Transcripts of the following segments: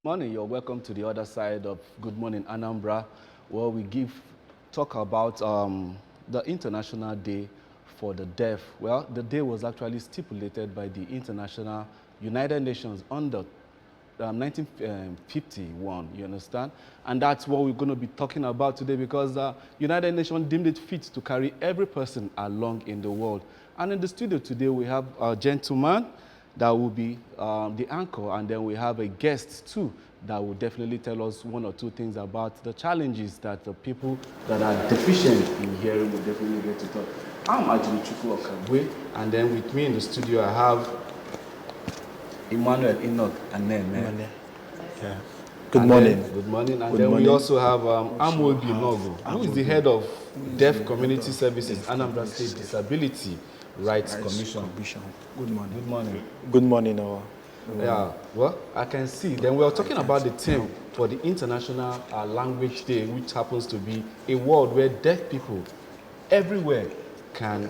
Morning, you're welcome to the other side of Good Morning Anambra, where we talk about the International Day for the Deaf. Well, the day was actually stipulated by the International United Nations under 1951, you understand? And that's what we're going to be talking about today because United Nations deemed it fit to carry every person along in the world. And in the studio today, we have a gentleman that will be the anchor, and then we have a guest too that will definitely tell us one or two things about the challenges that the people that are deficient in hearing will definitely get to talk. I'm Ajini Chukwu Okagwe, and then with me in the studio I have Emmanuel Enoch and then Yeah. Good morning. Good morning. And Good then morning. we also have Amobi Nogo, who is the head of Deaf Community Services, Anambra State Disability Rights Commission. Good morning. Good morning. Good morning. Yeah, well, I can see. Then we are talking about the theme for the International Language Day, which happens to be a world where deaf people everywhere can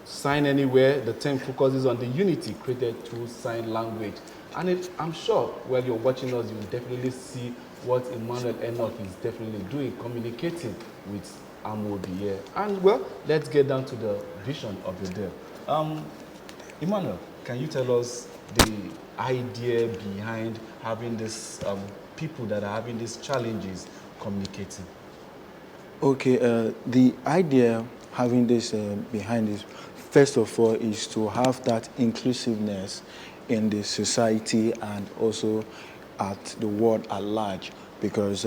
sign anywhere. The theme focuses on the unity created through sign language. And I'm sure while you're watching us, you'll definitely see what Emmanuel Enoch is definitely doing, communicating with Amobi here. And well, let's get down to the vision of the day. Emmanuel, can you tell us the idea behind having this people that are having these challenges communicating? Okay, the idea having this behind this, first of all, is to have that inclusiveness in the society and also at the world at large. Because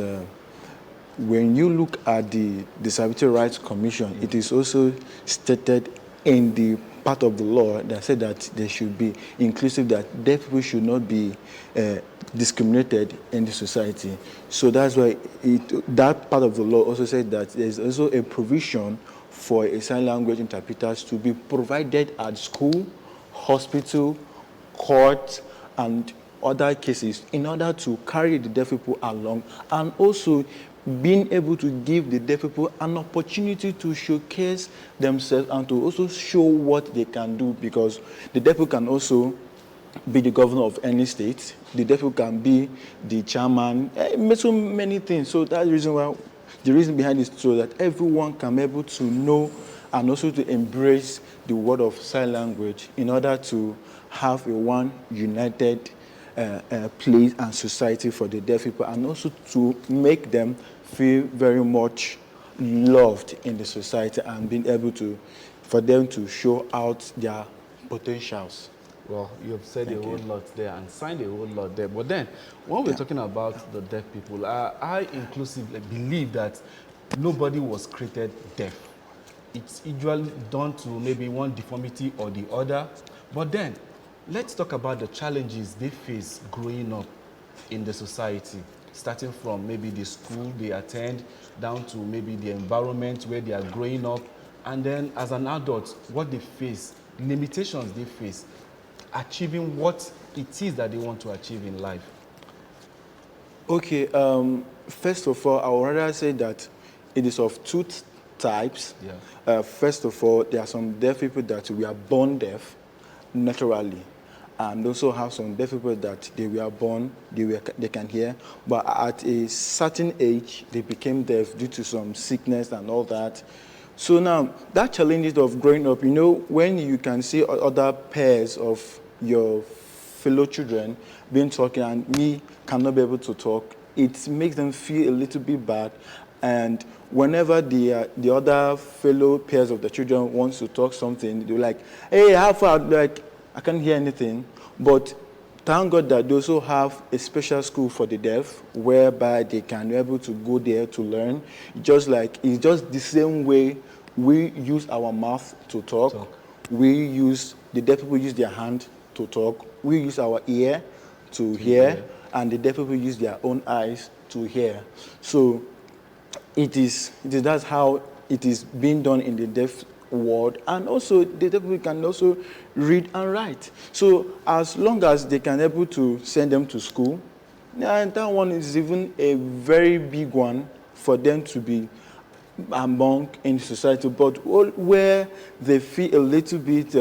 when you look at the Disability Rights Commission, it is also stated in the part of the law that said that there should be inclusive, that deaf people should not be discriminated in the society. So that's why that part of the law also said that there's also a provision for a sign language interpreters to be provided at school, hospital, court, and other cases in order to carry the deaf people along, and also being able to give the deaf people an opportunity to showcase themselves and to also show what they can do, because the deaf people can also be the governor of any state, the deaf people can be the chairman, so many things. So that's the reason behind it, so that everyone can be able to know and also to embrace the word of sign language in order to have a one united place and society for the deaf people, and also to make them feel very much loved in the society and being able to, for them to show out their potentials. Well, you've said a whole lot there and signed a whole lot there. But then, when we're talking about the deaf people, I inclusively believe that nobody was created deaf. It's usually done to maybe one deformity or the other. But then, let's talk about the challenges they face growing up in the society, starting from maybe the school they attend, down to maybe the environment where they are growing up, and then as an adult, what they face, limitations they face, achieving what it is that they want to achieve in life. Okay, first of all, I would rather say that it is of two types. Yeah. First of all, there are some deaf people that we are born deaf naturally, and also have some deaf people that they were born, they can hear, but at a certain age, they became deaf due to some sickness and all that. So now, that challenges of growing up, when you can see other pairs of your fellow children being talking and me cannot be able to talk, it makes them feel a little bit bad. And whenever the other fellow pairs of the children wants to talk something, they're like, hey, how far? Like, I can't hear anything. But thank God that they also have a special school for the deaf, whereby they can be able to go there to learn. It's just the same way we use our mouth to talk. The deaf people use their hand to talk. We use our ear to hear, and the deaf people use their own eyes to hear. So that's how it is being done in the deaf world, and also the deaf people can also read and write. So as long as they can able to send them to school, and that one is even a very big one for them to be among in society. But where they feel a little bit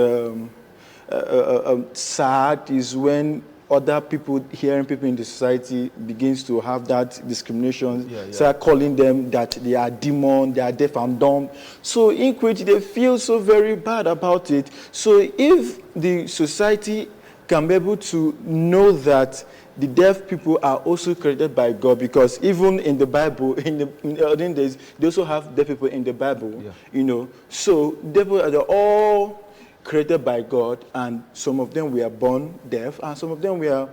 sad is when other people, hearing people in the society begins to have that discrimination, Yeah, yeah. start calling them that they are demon, they are deaf and dumb. So in which they feel so very bad about it. So if the society can be able to know that the deaf people are also created by God, because even in the Bible, in the olden days, they also have deaf people in the Bible, Yeah. you know. So deaf people are all created by God, and some of them were born deaf, and some of them were,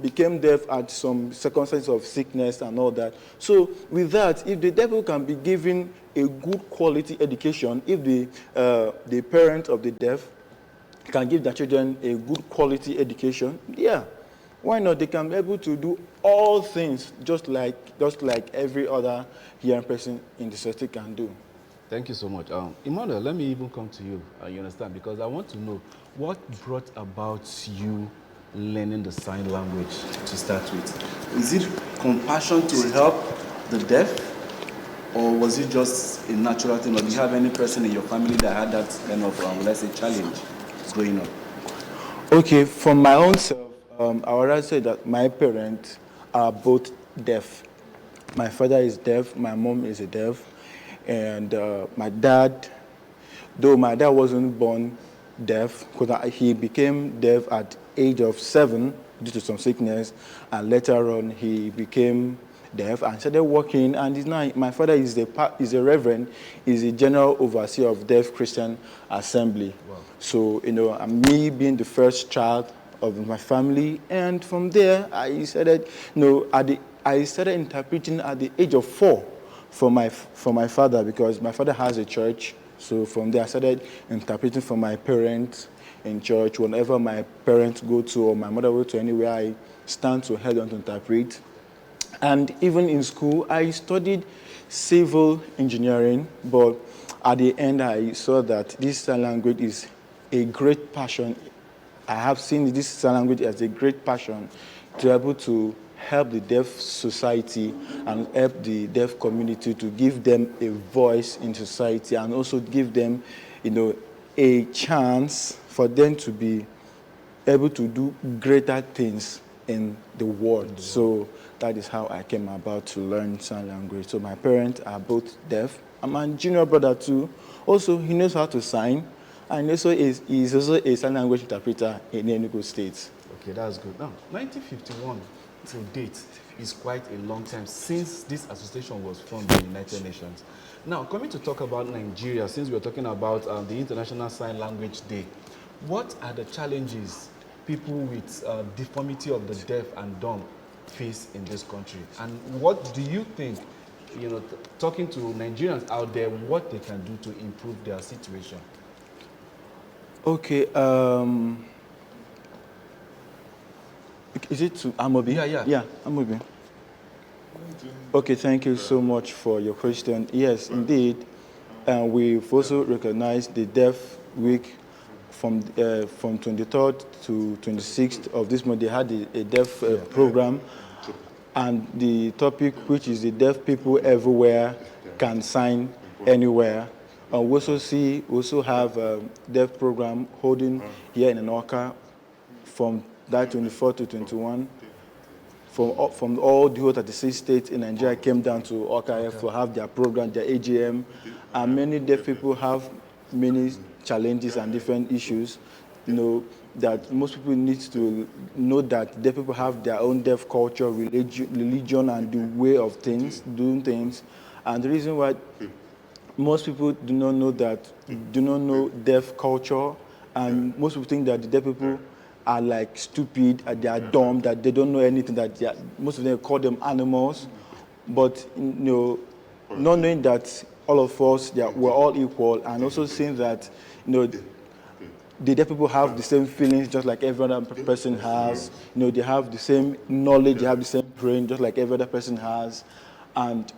became deaf at some circumstances of sickness and all that. So with that, if the deaf people can be given a good quality education, if the parent of the deaf can give their children a good quality education, yeah, why not? They can be able to do all things just like every other young person in the society can do. Thank you so much. Emmanuel, let me even come to you, you understand, because I want to know what brought about you learning the sign language to start with. Is it compassion to help the deaf, or was it just a natural thing, or do you have any person in your family that had that kind of, let's say, challenge growing up? Okay, for my own self, I would rather say that my parents are both deaf. My father is deaf, my mom is a deaf, and my dad, though my dad wasn't born deaf, because he became deaf at age of 7 due to some sickness, and later on he became deaf and started working. And he's now, my father is a reverend, is a general overseer of Deaf Christian Assembly. Wow. So me being the first child of my family, and from there I started, I started interpreting at the age of 4 for my father, because my father has a church. So from there I started interpreting for my parents in church. Whenever my parents go to, or my mother go to anywhere, I stand to help them to interpret. And even in school, I studied civil engineering, but at the end, I saw that this sign language is a great passion. I have seen this sign language as a great passion to be able to help the deaf society and help the deaf community, to give them a voice in society, and also give them, a chance for them to be able to do greater things in the world. So that is how I came about to learn sign language. So my parents are both deaf. And my junior brother too. Also, he knows how to sign, and also he's also a sign language interpreter in Enugu State. Okay, that's good. Now, 1951 to date is quite a long time since this association was formed in the United Nations. Now, coming to talk about Nigeria, since we're talking about the International Sign Language Day, what are the challenges people with deformity of the deaf and dumb face in this country? And what do you think, talking to Nigerians out there, what they can do to improve their situation? Okay, is it to Amobi? Yeah, Amobi. Okay, thank you so much for your question. Yes, indeed, we've also recognized the Deaf Week from 23rd to 26th of this month. They had a deaf program, and the topic, which is the deaf people everywhere can sign anywhere. We also have a deaf program holding here in Anoka from that 24 to 21. From all the whole 36 states in Nigeria came down to Awka to have their program, their AGM. And many deaf people have many challenges and different issues. That most people need to know that deaf people have their own deaf culture, religion, and the way of doing things. And the reason why most people do not know deaf culture, and most people think that the deaf people are like stupid, they are dumb, that they don't know anything, that most of them call them animals. But not knowing that all of us, we're all equal, and also seeing that the deaf people have the same feelings just like every other person has. They have the same knowledge, they have the same brain just like every other person has. And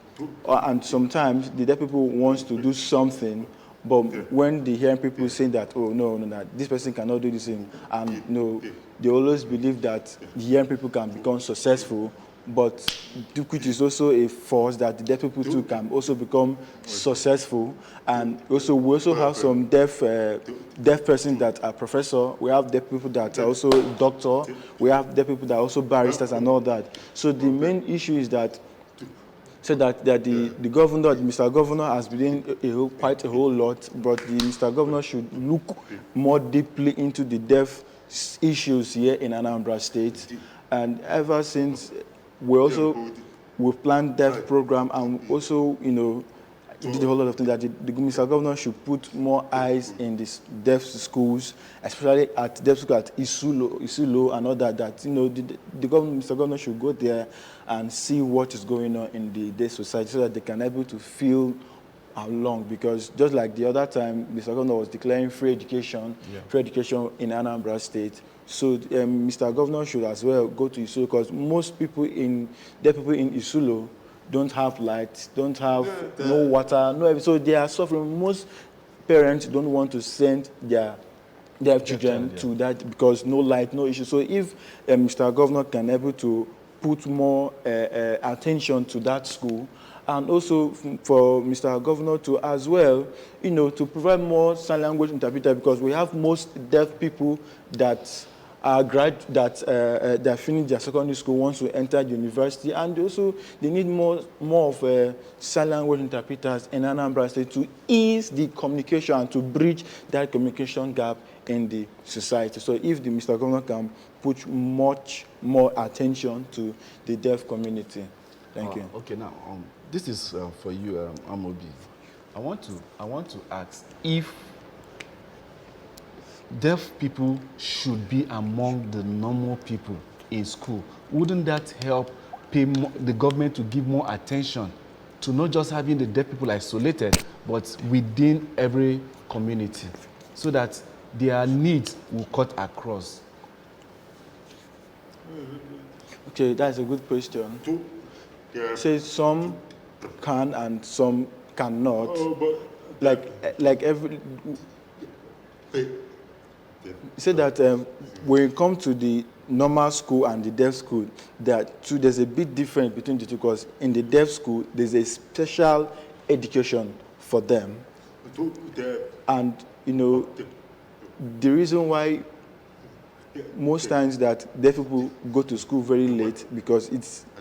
sometimes the deaf people wants to do something, but when they hear people saying that, oh, no, this person cannot do this thing, and they always believe that the young people can become successful but which is also a force that the deaf people too can also become successful. And also we also have some deaf persons that are professor. We have deaf people that are also doctor. We have deaf people that are also baristas and all that. So the main issue is that the governor, Mr. Governor, has been doing quite a whole lot, but the Mr. Governor should look more deeply into the deaf issues here in Anambra State. And ever since we planned deaf program, and also, you know, did a whole lot of things that the Mr. Governor should put more eyes in these deaf schools, especially at deaf school at Isulo and all that, you know, the governor, Mr. Governor should go there and see what is going on in the deaf society so that they can be able to feel along. Because just like the other time, Mr. Governor was declaring free education in Anambra State. So Mr. Governor should as well go to Isulo, because most people deaf people in Isulo don't have light, don't have no water, no everything. So they are suffering. Most parents don't want to send their children to that because no light, no issue. So if Mr. Governor can able to put more attention to that school, and also for Mr. Governor to as well, you know, to provide more sign language interpreter, because we have most deaf people that that finish their secondary school, wants to enter university, and also they need more of sign language interpreters in Anambra State to ease the communication and to bridge that communication gap in the society. So if the Mr. Governor can put much more attention to the deaf community. Thank you. Okay, now this is for you, Amobi. I want to ask if deaf people should be among the normal people in school. Wouldn't that help the government to give more attention to not just having the deaf people isolated, but within every community, so that their needs will cut across? Okay, that's a good question. Say some can and some cannot. Like every. Say that when it comes to the normal school and the deaf school, there's a big difference between the two, because in the deaf school, there's a special education for them. And, you know, the reason why most times that deaf people go to school very late, because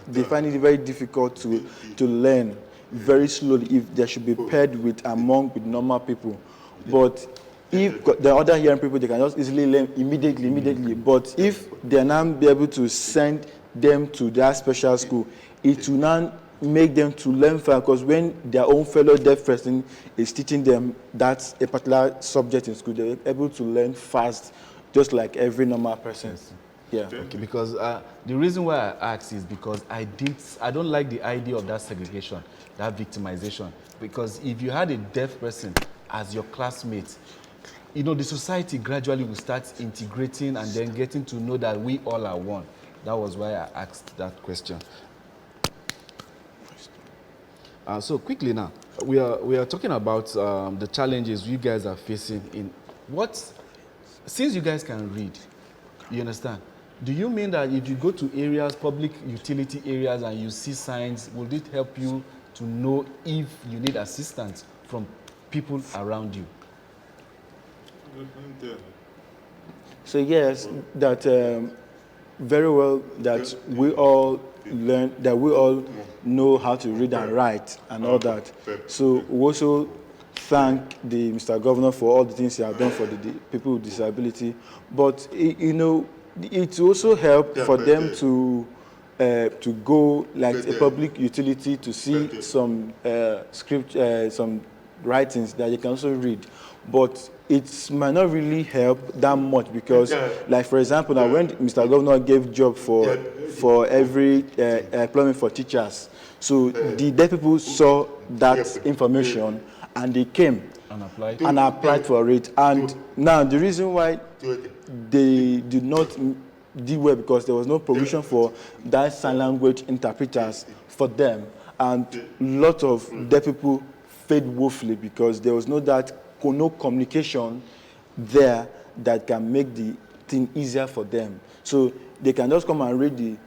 they find it very difficult to learn very slowly if they should be paired with normal people. But if the other hearing people, they can just easily learn immediately. But if they are not be able to send them to that special school, it will not make them to learn fast, because when their own fellow deaf person is teaching them that's a particular subject in school, they're able to learn fast, just like every normal person. Yes. Yeah. Okay, because the reason why I asked is because I don't like the idea of that segregation, that victimization. Because if you had a deaf person as your classmate, you know, the society gradually will start integrating and then getting to know that we all are one. That was why I asked that question. So quickly now, we are talking about the challenges you guys are facing since you guys can read, you understand? Do you mean that if you go to areas, public utility areas, and you see signs, will it help you to know if you need assistance from people around you? So yes, that very well that we all learn, that we all know how to read and write and all that. So we also thank the Mr. Governor for all the things he has done for the people with disability. But you know, it also helps for them to go like a public utility to see some some writings that you can also read. But it might not really help that much, because, like for example, now when Mr. Governor gave job for every employment for teachers, so the deaf people saw that information and they came and applied for it. And now the reason why they did not do well, because there was no provision for that sign language interpreters for them, and a lot of deaf people failed woefully because there was no communication there that can make the thing easier for them. So they can just come and read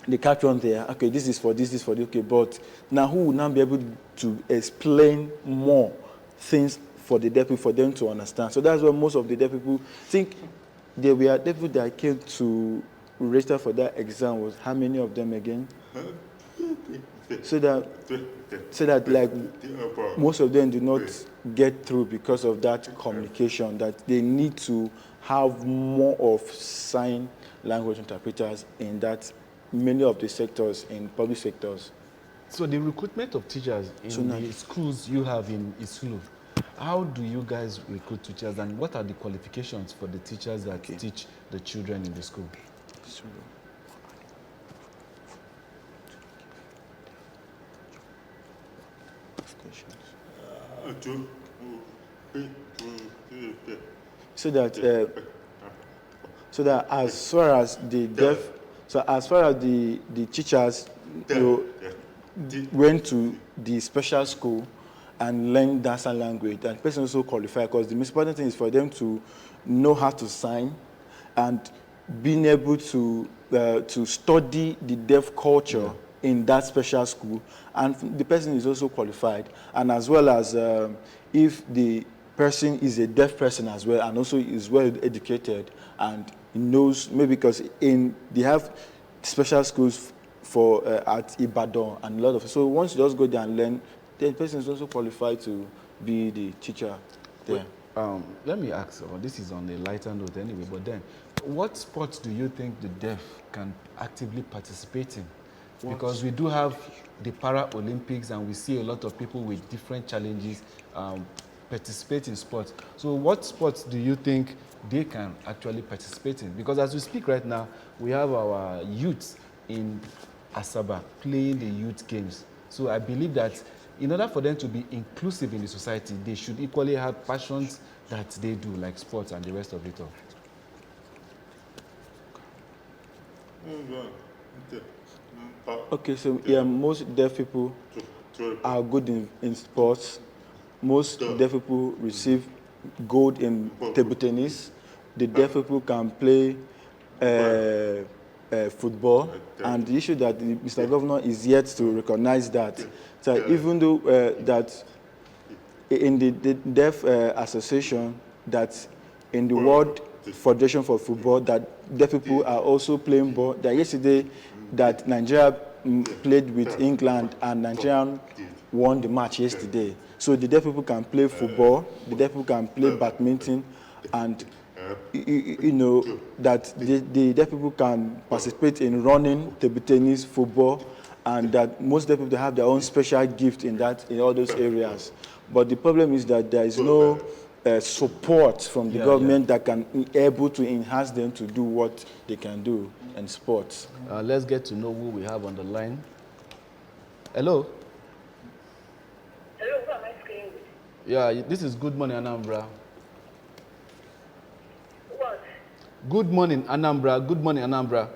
they catch on there. Okay, this is for this for this. Okay, but now who will now be able to explain more things for the deaf people for them to understand? So that's why most of the deaf people think there were deaf people that came to register for that exam. Was how many of them again? So that like most of them do not get through because of that communication, that they need to have more of sign language interpreters in that many of the sectors, in public sectors. So the recruitment of teachers in the schools you have in Isulu, how do you guys recruit teachers, and what are the qualifications for the teachers that teach the children in the school? So that as far as the deaf, so as far as the teachers went to the special school and learned that sign language, and the person also qualified, because the most important thing is for them to know how to sign and being able to study the deaf culture in that special school, and the person is also qualified, and as well as if the person is a deaf person as well and also is well educated and knows, maybe because they have special schools for at Ibadan and a lot of, so once you just go there and learn, the person is also qualified to be the teacher there. Let me ask, this is on a lighter note anyway, but then what sports do you think the deaf can actively participate in? Because we do have the Para-Olympics and we see a lot of people with different challenges participate in sports. So what sports do you think they can actually participate in? Because as we speak right now, we have our youths in Asaba playing the youth games. So I believe that in order for them to be inclusive in the society, they should equally have passions that they do, like sports and the rest of it all. Okay, so yeah, most deaf people are good in sports. Most deaf people receive gold in table tennis. The deaf people can play football, and the issue that Mr. Governor is yet to recognize that. So even though that in the Deaf Association, that in the World Federation for Football, that deaf people are also playing ball. That yesterday, that Nigeria played with England and Nigeria won the match yesterday. So the deaf people can play football, the deaf people can play badminton, and you know that the deaf people can participate in running, table tennis, football, and that most deaf people have their own special gift in all those areas. But the problem is that there is no support from the government that can be able to enhance them to do what they can do in sports. Let's get to know who we have on the line. Hello. Hello, who am I speaking with? Yeah, this is Good Morning Anambra. What? Good morning Anambra. Good morning Anambra.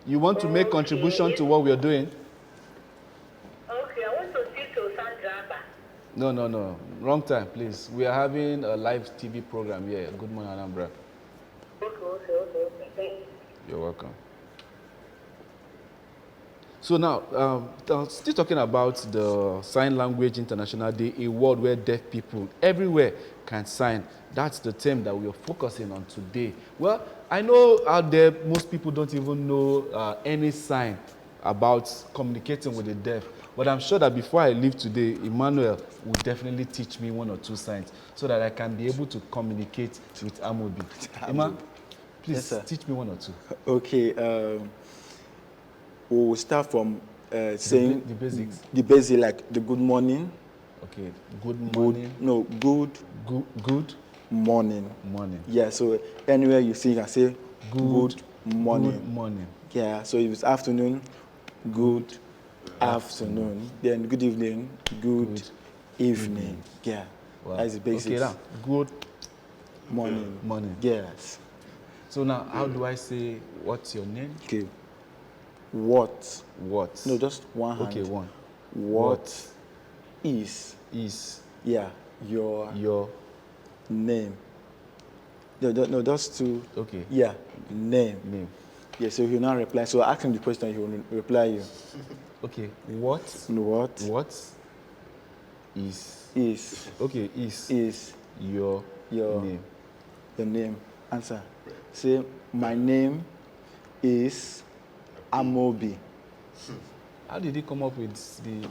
You want to make contribution to what we are doing? Okay, I want to speak to Sandra. No. Wrong time, please. We are having a live TV program here. Good morning Anambra. Okay. Thank you. You're welcome. So now, still talking about the Sign Language International Day, a world where deaf people everywhere can sign. That's the theme that we are focusing on today. Well, I know out there most people don't even know any sign about communicating with the deaf. But I'm sure that before I leave today, Emmanuel will definitely teach me one or two signs so that I can be able to communicate with Amobi. Emma, please teach me one or two. Okay. We'll start from saying the basics. The basic, like the good morning. Okay. Good morning. Good morning. Morning. Yeah. So anywhere you see, you can say good morning. Good morning. Yeah. So if it's afternoon, good afternoon. Then good evening, good evening. Yeah. Wow. That's the basics. Okay. Now, good morning. Morning. Yes. So now, how do I say what's your name? Okay. What? What? No, just one hand. Okay, one. What is? Yeah, your name. No, just two. Okay. Yeah, name. Yeah, so he will not reply. So ask him the question, he will reply you. Okay, what What is is okay is your your name? your name? Answer. Say, my name is Amobi. How did he come up with the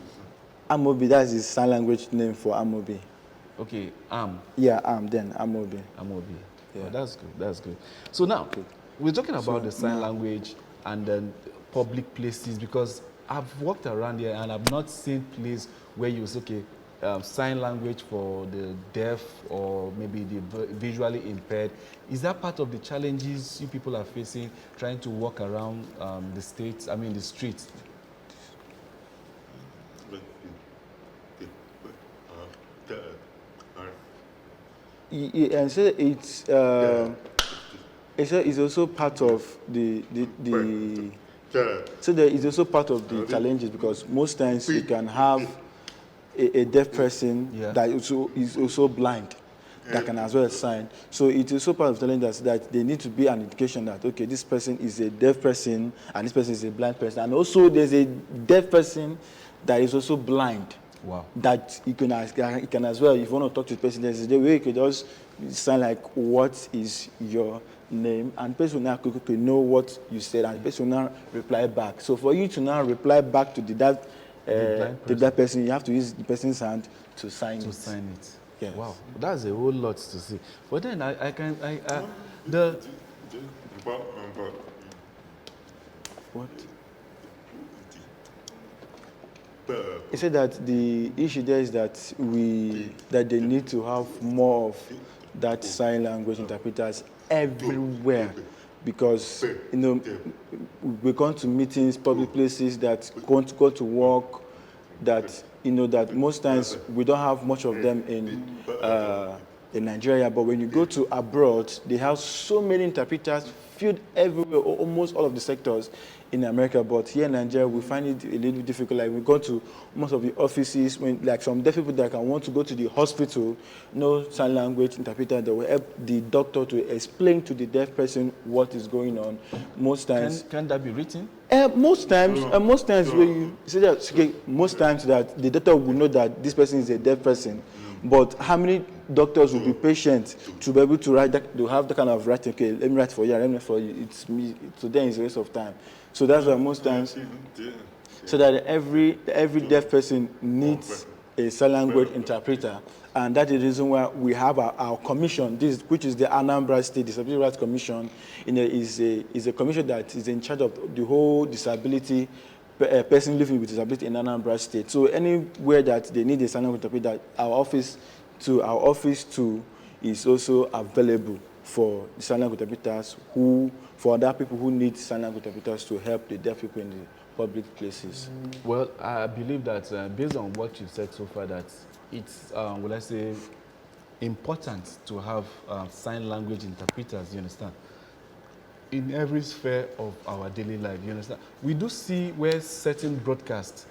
Amobi, that's his sign language name for Amobi. okay Yeah, then Amobi. Amobi? Yeah. Oh, that's good. That's good. So now we're talking about the sign now- language and then public places, because I've walked around here and I've not seen place where you say, okay, sign language for the deaf or maybe the visually impaired. Is that part of the challenges you people are facing trying to walk around the states? I mean the streets. And so it's also part of the so there is also part of the challenges, because most times you can have a deaf person Yeah. that is also blind that can as well sign. So it is also part of the challenges that they need to be an indication that, okay, this person is a deaf person and this person is a blind person. And also there's a deaf person that is also blind. Wow. That you can as well, if you want to talk to the person, there's a way you could just sign like, what is your name? And the person will now could know what you said, and the person will now reply back. So for you to now reply back to the blind person, you have to use the person's hand to sign it. To sign it. Yes. Wow, that's a whole lot to see. But then What? He said that the issue there is that they need to have more of that sign language interpreters everywhere, because we go to meetings, public places, that go to work, that that most times we don't have much of them in Nigeria, but when you go to abroad, they have so many interpreters filled everywhere, almost all of the sectors in America. But here in Nigeria, we find it a little difficult. Like we go to most of the offices, when like some deaf people that can want to go to the hospital, no sign language interpreter that will help the doctor to explain to the deaf person what is going on. Most times, can that be written? most times when you say that, okay, most times that the doctor will know that this person is a deaf person. But how many doctors will be patient to be able to write that, to have that kind of writing? Okay, let me write for you, let me write for you. It's me. So then it's a waste of time. So that's why most times, so that every deaf person needs a sign language interpreter, and that is the reason why we have our commission, which is the Anambra State Disability Rights Commission. Is a commission that is in charge of the whole disability. Person living with disability in Anambra State. So anywhere that they need a sign language interpreter, our office too is also available for the sign language interpreters for other people who need sign language interpreters to help the deaf people in the public places. Well, I believe that based on what you've said so far, that it's, will I say, important to have sign language interpreters, you understand? In every sphere of our daily life, you understand? We do see where certain broadcasts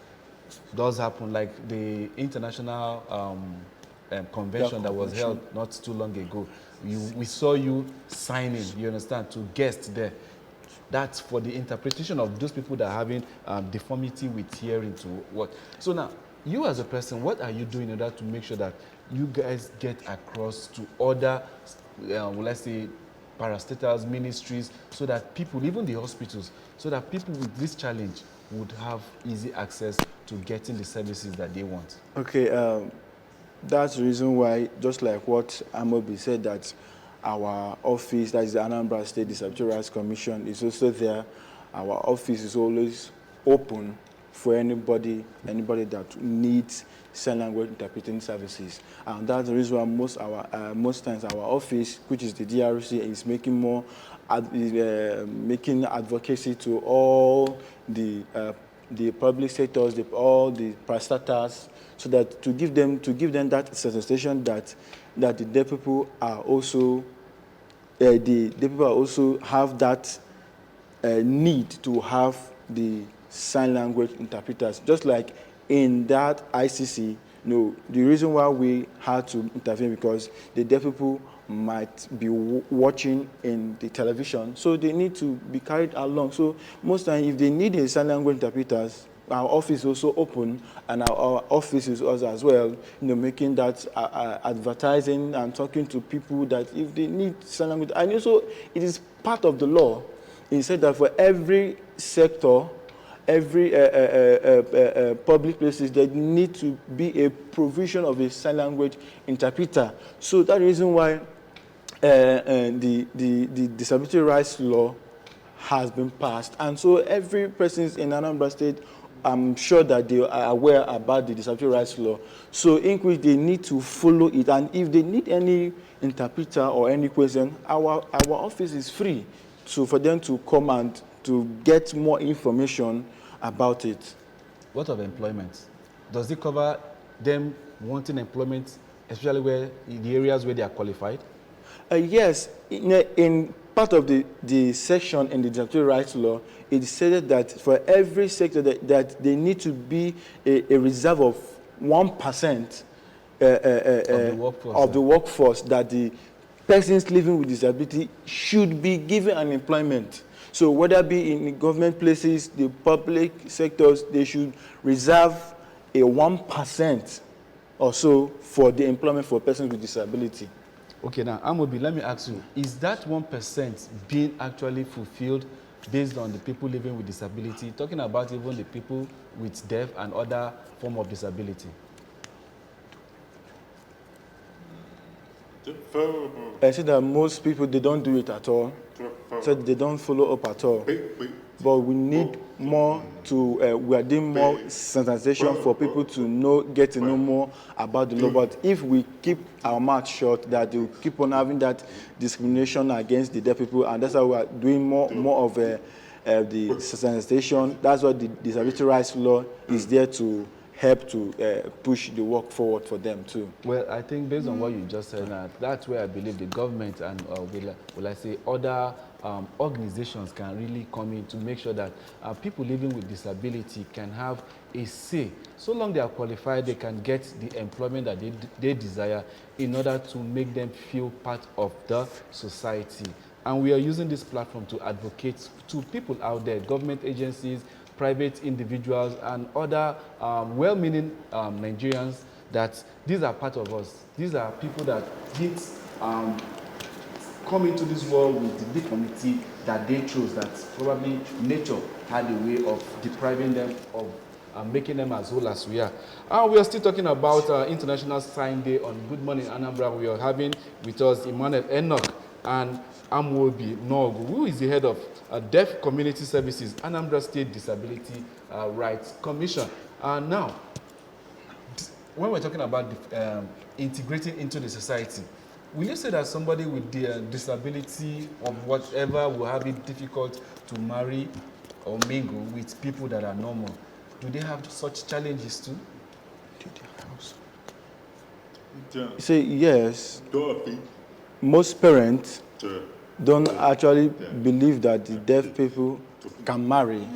does happen, like the international convention that was held not too long ago. We saw you signing, you understand, to guests there. That's for the interpretation of those people that are having deformity with hearing to what. So now, you as a person, what are you doing in order to make sure that you guys get across to other, let's say, parastatals, ministries, so that people, even the hospitals, so that people with this challenge would have easy access to getting the services that they want? Okay, that's the reason why, just like what Amobi said, that our office, that is the Anambra State Disability Rights Commission, is also there. Our office is always open for anybody that needs sign language interpreting services. And that's the reason why most times our office, which is the DRC, is making making advocacy to all the public sectors, all the parastatals, so that to give them that sensation that the deaf people are also have that need to have the sign language interpreters. Just like in that ICC, the reason why we had to intervene, because the deaf people might be watching in the television, so they need to be carried along. So most times, if they need a sign language interpreters, our office is also open, and our office is also as well, making that advertising and talking to people that if they need sign language, and also it is part of the law. It said that for every sector, every public places, there need to be a provision of a sign language interpreter. So that reason why the disability rights law has been passed, and so every person in Anambra State, I'm sure that they are aware about the disability rights law. So in which they need to follow it, and if they need any interpreter or any question, our office is free, so for them to come and to get more information about it. What of employment? Does it cover them wanting employment, especially where in the areas where they are qualified? Yes, in part of the section in the disability rights law, it is stated that for every sector that they need to be a reserve of 1% of the workforce that the persons living with disability should be given an employment. So whether it be in government places, the public sectors, they should reserve a 1% or so for the employment for persons with disability. Okay, now, Amobi, let me ask you, is that 1% being actually fulfilled based on the people living with disability, talking about even the people with deaf and other form of disability? I see that most people, they don't do it at all. So they don't follow up at all. But we need more to, we are doing more sensitization for people to get to know more about the law. But if we keep our mouth shut, that they will keep on having that discrimination against the deaf people, and that's why we are doing more of the sensitization. That's what the disability rights law is there to help to push the work forward for them too. Well, I think based on what you just said, that's where I believe the government and will I say other organizations can really come in to make sure that people living with disability can have a say. So long they are qualified, they can get the employment that they desire in order to make them feel part of the society. And we are using this platform to advocate to people out there, government agencies, private individuals, and other well-meaning Nigerians, that these are part of us. These are people that did come into this world with the deformity that they chose, that probably nature had a way of depriving them of making them as whole as we are. We are still talking about International Sign Day on Good Morning Anambra. We are having with us Emmanuel Enoch and Amobi Nogu, who is the head of Deaf Community Services, Anambra State Disability Rights Commission. Now, when we're talking about integrating into the society, will you say that somebody with the disability of whatever will have it difficult to marry or mingle with people that are normal? Do they have such challenges too? Say yes. Most parents don't actually believe that the deaf people can marry.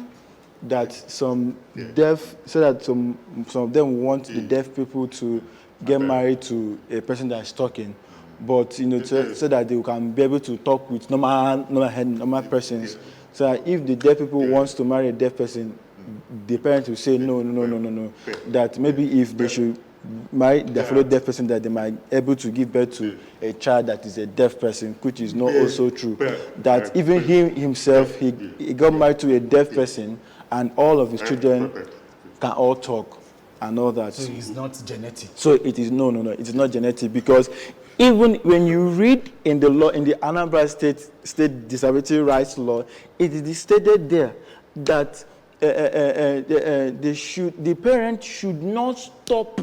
That some deaf, so that some of them want the deaf people to get married to a person that is talking, but so that they can be able to talk with normal persons. So that if the deaf people wants to marry a deaf person, the parents will say no. That maybe if they should marry the fellow deaf person, that they might be able to give birth to a child that is a deaf person, which is not also true. That even himself, he got married to a deaf person, and all of his children can all talk and all that. So it's not genetic. So it is no, it is not genetic, because even when you read in the law, in the Anambra State Disability Rights Law, it is stated there that the parent should not stop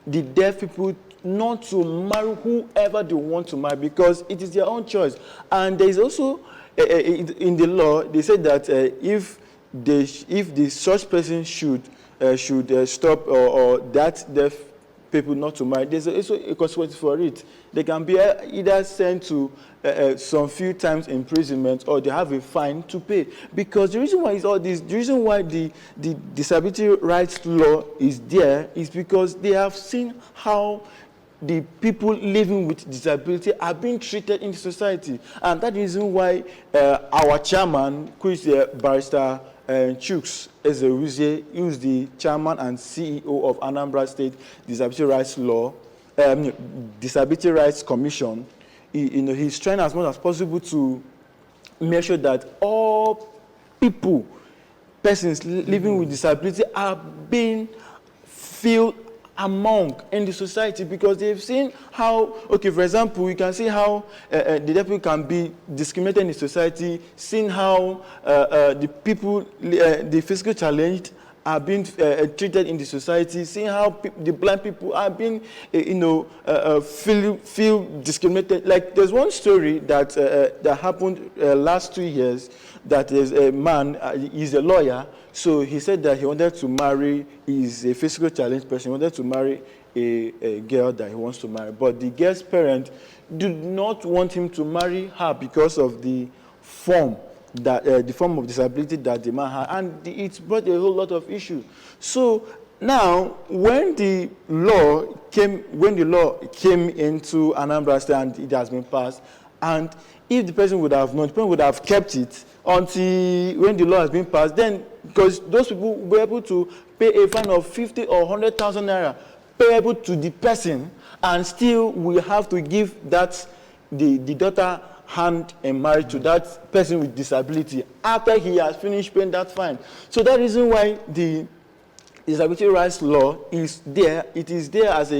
the deaf people not to marry whoever they want to marry, because it is their own choice. And there is also in the law, they say that if the such person should stop or that deaf people not to marry, there's also a consequence for it. They can be either sent to some few times imprisonment, or they have a fine to pay. Because the reason why is all this, the reason why the disability rights law is there is because they have seen how the people living with disability are being treated in society. And that is why our chairman, who is Barrister Chuks Ezeuzie, who is the chairman and CEO of Anambra State Disability Rights Disability Rights Commission, he's trying as much as possible to make sure that all persons living with disability are being feel among in the society, because they've seen how, okay, for example, you can see how the deaf people can be discriminated in the society, seeing how the people, the physically challenged are being treated in the society, seeing how the blind people are being, feel discriminated. Like, there's one story that that happened last 2 years, that is a man, he's a lawyer, so he said that he wanted to marry, he's a physically challenged person, he wanted to marry a girl that he wants to marry, but the girl's parent did not want him to marry her because of the form of disability that the man had, and it brought a whole lot of issues. So now, when the law came into Anambra State and it has been passed, and if the person would have known, the person would have kept it until when the law has been passed, then, because those people were able to pay a fine of 50 or 100,000 naira payable to the person, and still we have to give that the daughter hand in marriage to that person with disability after he has finished paying that fine. So that reason why the disability rights law is there. It is there as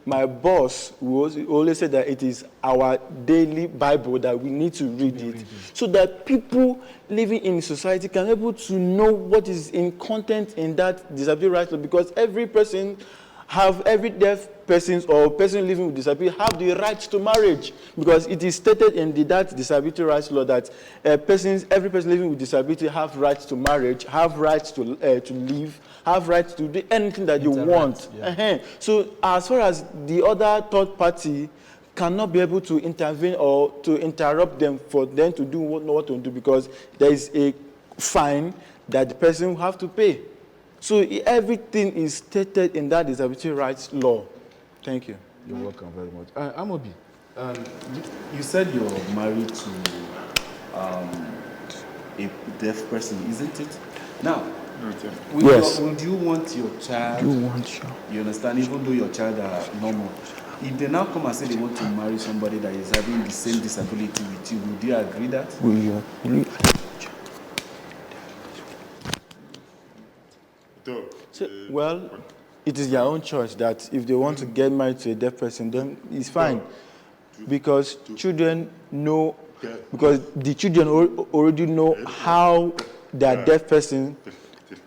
my boss always said that it is our daily Bible, that we need to read it, so that people living in society can be able to know what is in content in that disability rights law, because every deaf persons or person living with disability have the right to marriage, because it is stated in that disability rights law that every person living with disability have rights to marriage, have rights to live, have rights to do anything that you want. Yeah. So as far as the other third party cannot be able to intervene or to interrupt them for them to do what to do, because there is a fine that the person will have to pay. So everything is stated in that disability rights law. Thank you. You're welcome very much. Amobi, you said you're married to a deaf person, isn't it? Now, would you want your child, you understand, even though your child are normal, if they now come and say they want to marry somebody that is having the same disability with you, would you agree that? So, well, it is their own choice that if they want to get married to a deaf person, then it's fine. Because children know, because the children already know how that deaf person,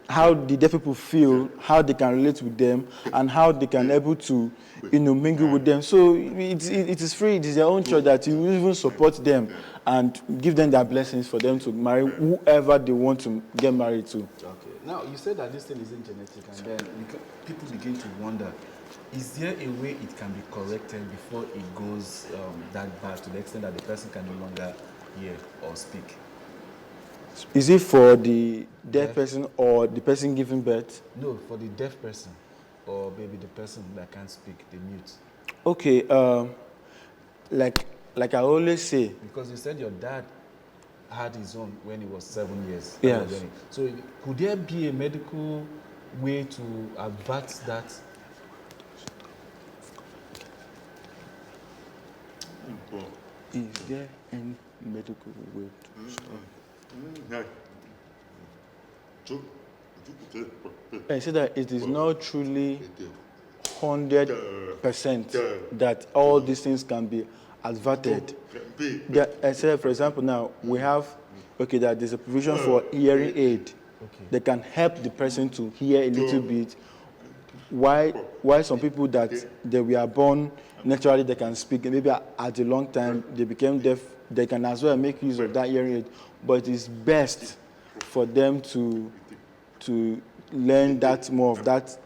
how the deaf people feel, how they can relate with them, and how they can able to, mingle with them. So it is free. It is their own choice that you even support them and give them their blessings for them to marry whoever they want to get married to. Okay. Now, you said that this thing isn't genetic, and then people begin to wonder, is there a way it can be corrected before it goes that bad, to the extent that the person can no longer hear or speak? Is it for the deaf person or the person giving birth? No, for the deaf person, or maybe the person that can't speak, the mute. Okay, like I always say. Because you said your dad had his own when he was 7 years. Yes. So could there be a medical way to avert that? Is there any medical way to stop? I say that it is not truly 100% that all these things can be averted. I said, for example, now we have, that there's a provision for hearing aid. That can help the person to hear a little bit. Why some people that they were born naturally, they can speak, and maybe at a long time they became deaf, they can as well make use of that hearing aid. But it is best for them to learn that more of that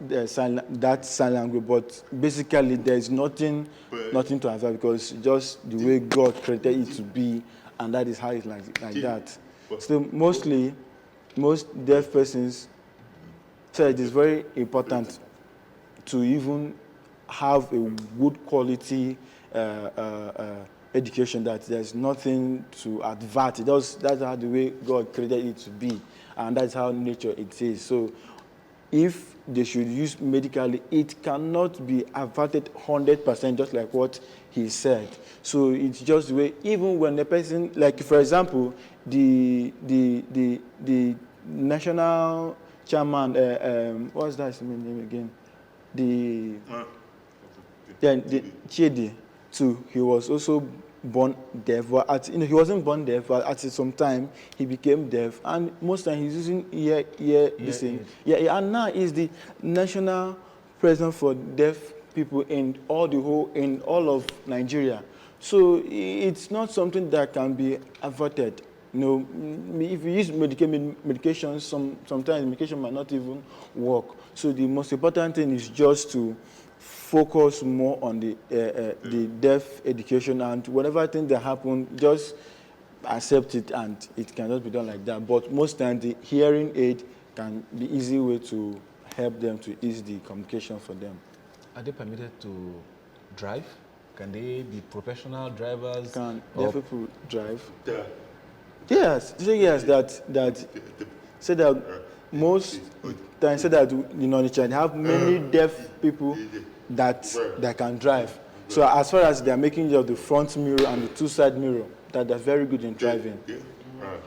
sign language. But basically, there is nothing to answer, because just the way God created it to be, and that is how it's like that. So most deaf persons, so it is very important to even have a good quality education, that there's nothing to advert. That's how the way God created it to be, and that's how nature it is. So if they should use medically, it cannot be averted 100%, just like what he said. So it's just the way, even when the person, like for example, the national chairman, what's that name again? The Chidi too, he was also born deaf. But he wasn't born deaf, but at some time he became deaf, and most time he's using listening. Yeah, and now he's the national president for deaf people in all of Nigeria. So it's not something that can be averted. If you use medication, sometimes medication might not even work. So the most important thing is just to focus more on the deaf education, and whatever thing that happen, just accept it, and it cannot be done like that. But most times the hearing aid can be easy way to help them, to ease the communication for them. Are they permitted to drive? Can they be professional drivers? Can deaf people drive? Yes, that say that most times say that they have many deaf people that can drive. So as far as they are making use of the front mirror and the two-side mirror, that they're very good in driving.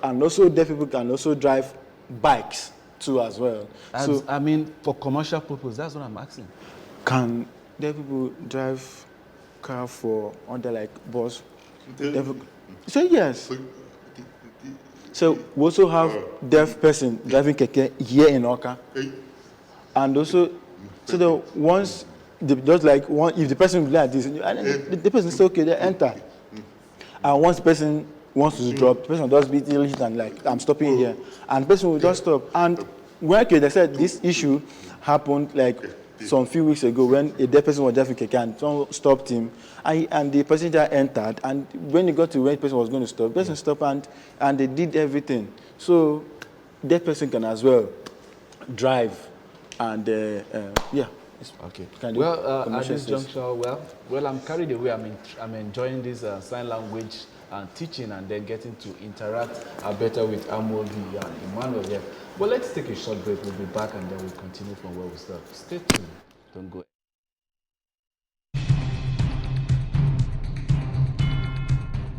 And also deaf people can also drive bikes too as well. So I mean, for commercial purpose, that's what I'm asking. can deaf people drive car for under like bus? So yes. So we also have deaf person driving keke here in Oka, and also so that once just like if the person is like this, the person is okay, they enter, and once the person wants to drop, the person will just be diligent and like, I'm stopping here, and the person will just stop. And when they said this issue happened like some few weeks ago when a deaf person was driving keke and someone stopped him, and the passenger entered, and when he got to where the person was going to stop, the person stopped, and they did everything. So that person can as well drive, and yeah. Okay. Well, at this juncture, well, I'm carried away. I'm enjoying this sign language teaching, and then getting to interact better with Amobi and Emmanuel here. But let's take a short break. We'll be back, and then we'll continue from where we stopped. Stay tuned. Don't go.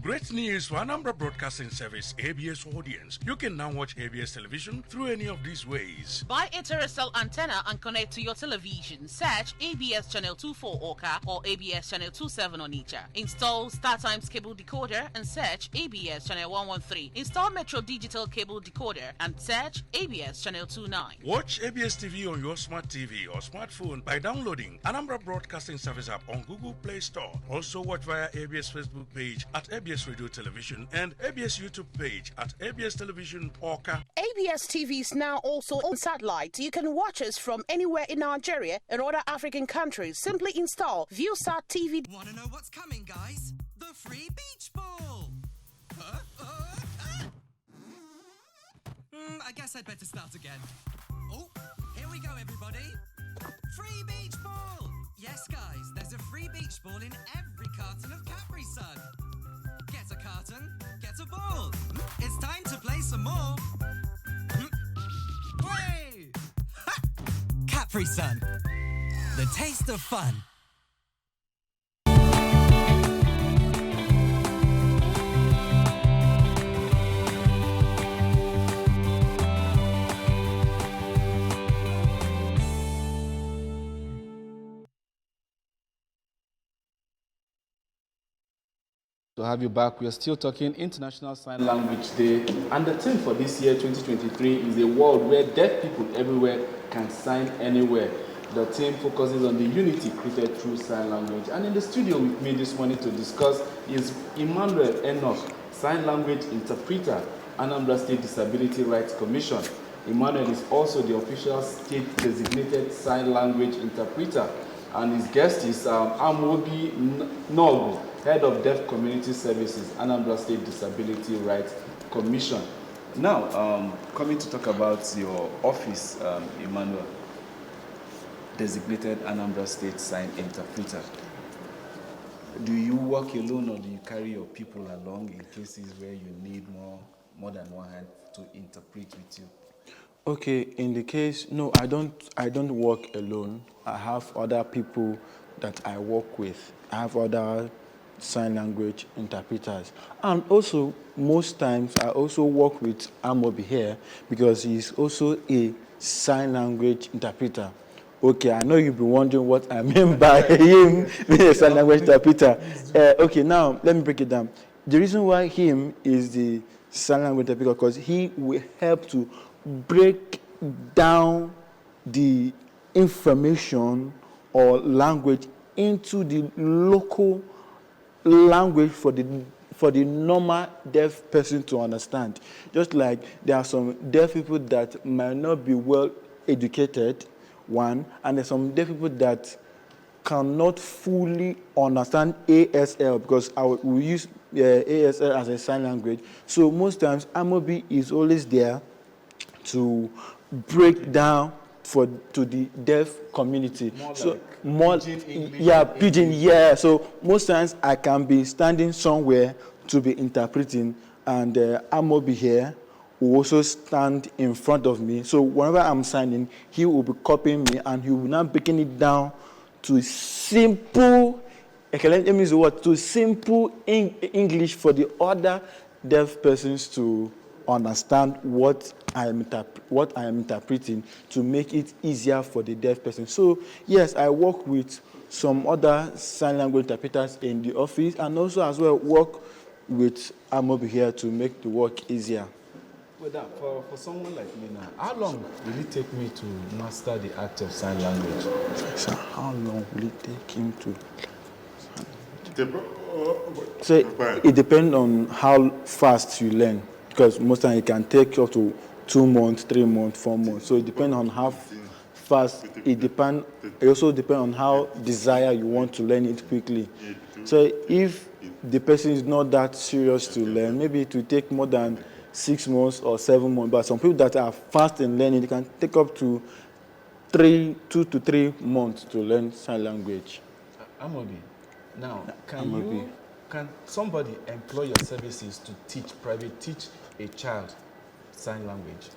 Great news for Anambra Broadcasting Service ABS audience. You can now watch ABS television through any of these ways. Buy a terrestrial antenna and connect to your television. Search ABS Channel 24 Oka or ABS Channel 27 Onitsha. Install StarTimes cable decoder and search ABS Channel 113. Install Metro Digital cable decoder and search ABS Channel 29. Watch ABS TV on your smart TV or smartphone by downloading Anambra Broadcasting Service app on Google Play Store. Also watch via ABS Facebook page at ABS Radio Television and ABS YouTube page at ABS Television Oka. ABS TV is now also on satellite. You can watch us from anywhere in Nigeria and other African countries. Simply install ViewSat TV. Want to know what's coming, guys? The free beach ball! I guess I'd better start again. Oh, here we go, everybody. Free beach ball! Yes, guys, there's a free beach ball in every carton of Capri Sun. Get a carton, get a ball. It's time to play some more. Hooray! Ha! Capri Sun, the taste of fun. To have you back, we are still talking International Sign Language Day, and the theme for this year, 2023, is a world where deaf people everywhere can sign anywhere. The theme focuses on the unity created through sign language. And in the studio with me this morning to discuss is Emmanuel Enoch, sign language interpreter, Anambra State Disability Rights Commission. Emmanuel is also the official state designated sign language interpreter, and his guest is Amobi Nogu, Head of Deaf Community Services, Anambra State Disability Rights Commission. Now, coming to talk about your office, Emmanuel. designated Anambra State sign interpreter. Do you work alone or do you carry your people along in cases where you need more than one hand to interpret with you? Okay, in the case, no, I don't work alone. I have other people that I work with. I have other sign language interpreters. And also, most times, I also work with Amobi here because he's also a sign language interpreter. Okay, I know you'll be wondering what I mean by him being a sign language interpreter. Okay, now, let me break it down. The reason why him is the sign language interpreter because he will help to break down the information or language into the local language for the normal deaf person to understand. Just like there are some deaf people that might not be well educated, one, and there's some deaf people that cannot fully understand ASL because we use ASL as a sign language. So most times, Amobi is always there to break down to the deaf community. Pidgin, yeah. So most times I can be standing somewhere to be interpreting, and Amobi here will also stand in front of me. So whenever I'm signing, he will be copying me, and he will now breaking it down to simple. Let me use the word to simple English for the other deaf persons to understand what I am interpreting to make it easier for the deaf person. So yes, I work with some other sign language interpreters in the office and also as well work with Amobi here to make the work easier. Well, for someone like me now, how long will it take me to master the art of sign language? So how long will it take him to? So it depends on how fast you learn. Because most times it can take up to 2 months, 3 months, 4 months. So it depends on how fast it depends. It also depends on how desire you want to learn it quickly. So if the person is not that serious to learn, maybe it will take more than 6 months or 7 months. But some people that are fast in learning, it can take up to 2 to 3 months to learn sign language. Amobi, now can somebody employ your services to teach a child sign language?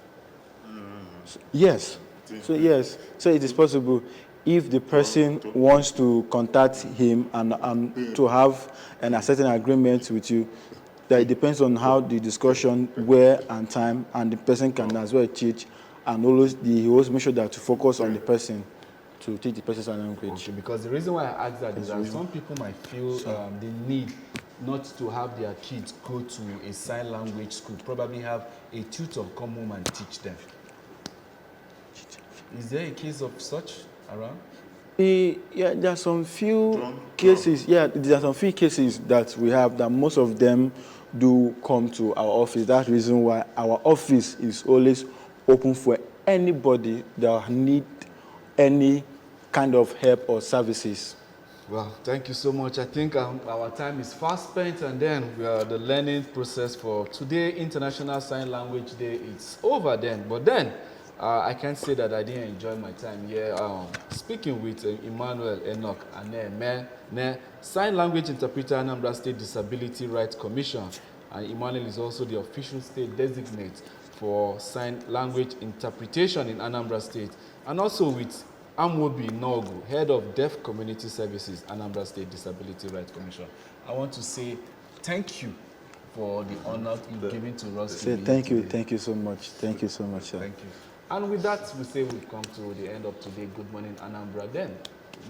Yes. So yes. So it is possible if the person wants to contact him and to have a certain agreement with you. That it depends on how the discussion, where and time, and the person can as well teach, and he always make sure that to focus on the person to teach the person's language. Okay, because the reason why I ask that is that some people might feel the need not to have their kids go to a sign language school, probably have a tutor come home and teach them. Is there a case of such around? Yeah, there are some few cases. Yeah, there are some few cases that we have that most of them do come to our office. That's the reason why our office is always open for anybody that need any kind of help or services. Well, thank you so much. I think our time is fast spent, and then the learning process for today, International Sign Language Day, it's over then. But then, I can't say that I didn't enjoy my time here speaking with Emmanuel Enoch and Sign Language Interpreter, Anambra State Disability Rights Commission. And Emmanuel is also the official state designate for sign language interpretation in Anambra State. And also with Amobi Nogu, Head of Deaf Community Services, Anambra State Disability Rights Commission. I want to say thank you for the honor you've given to us. Thank you so much. Thank you so much, sir. Thank you. And with that, we say we've come to the end of today. Good morning, Anambra. Then,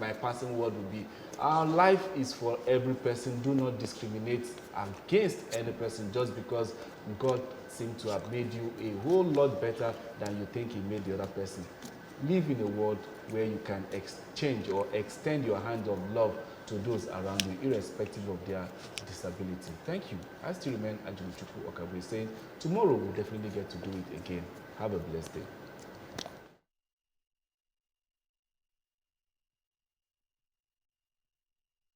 my passing word will be, our life is for every person. Do not discriminate against any person just because God seemed to have made you a whole lot better than you think he made the other person. Live in a world where you can exchange or extend your hand of love to those around you, irrespective of their disability. Thank you. I still remain Ajuluchukwu Okabwe saying, tomorrow we'll definitely get to do it again. Have a blessed day.